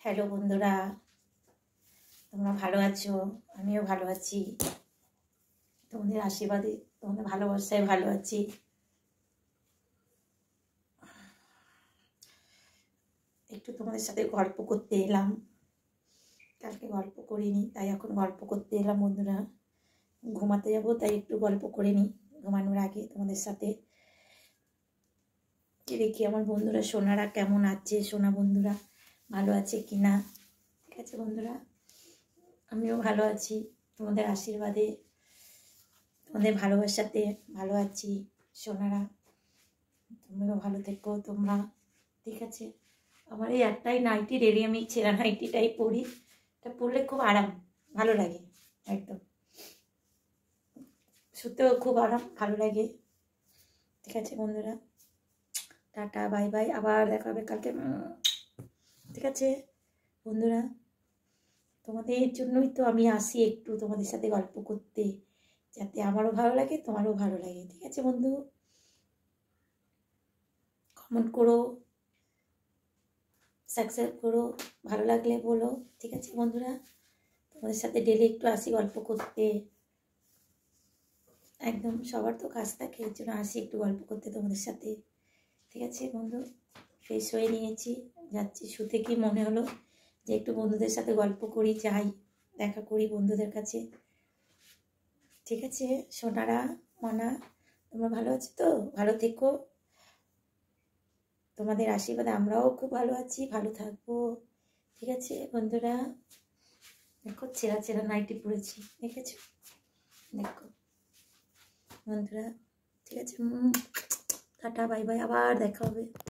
Hello বন্ধুরা, তোমরা ভালো আছো? আমিও ভালো আছি। তোমাদের আশীর্বাদে, তোমাদের ভালোবাসায় ভালো আছি। একটু তোমাদের সাথে গল্প করতে এলাম। কালকে গল্প করিনি, তাই এখন গল্প করতে এলাম বন্ধুরা। ঘুমাতে যাবো, তাই একটু গল্প করে নিই ঘুমানোর আগে তোমাদের সাথে। দেখি আমার বন্ধুরা সোনারা কেমন আছে, সোনা বন্ধুরা ভালো আছে কি না। ঠিক আছে বন্ধুরা, আমিও ভালো আছি তোমাদের আশীর্বাদে, তোমাদের ভালোবাসাতে ভালো আছি। সোনারা তোমরাও ভালো থেকো তোমরা, ঠিক আছে। আমার এই একটাই নাইটি রেডি, আমি ছেঁড়া নাইটিটাই পরি। এটা পরলে খুব আরাম, ভালো লাগে, একদম শুতেও খুব আরাম, ভালো লাগে। ঠিক আছে বন্ধুরা, টাটা বাই বাই, আবার দেখা হবে কালকে। ঠিক আছে বন্ধুরা, তোমাদের জন্যই তো আমি আসি একটু তোমাদের সাথে গল্প করতে, যাতে আমারও ভালো লাগে তোমারও ভালো লাগে। ঠিক আছে বন্ধু, কমেন্ট করো, সাবস্ক্রাইব করো, ভালো লাগলে বলো। ঠিক আছে বন্ধুরা, তোমাদের সাথে ডেলি একটু আসি গল্প করতে। একদম সবার তো কাজ থাকে, এর জন্য আসি একটু গল্প করতে তোমাদের সাথে। ঠিক আছে বন্ধু, ফ্রেশ হয়ে নিয়েছি, যাচ্ছি শুতে। কি মনে হলো যে একটু বন্ধুদের সাথে গল্প করি, যাই দেখা করি বন্ধুদের কাছে। ঠিক আছে সোনারা, মানা, তোমরা ভালো আছো তো? ভালো থেকো, তোমাদের আশীর্বাদে আমরাও খুব ভালো আছি, ভালো থাকবো। ঠিক আছে বন্ধুরা, দেখো ছেঁড়া ছেঁড়া নাইটি পরেছি, দেখেছো? দেখো বন্ধুরা, ঠিক আছে, টাটা বাই বাই, আবার দেখা হবে।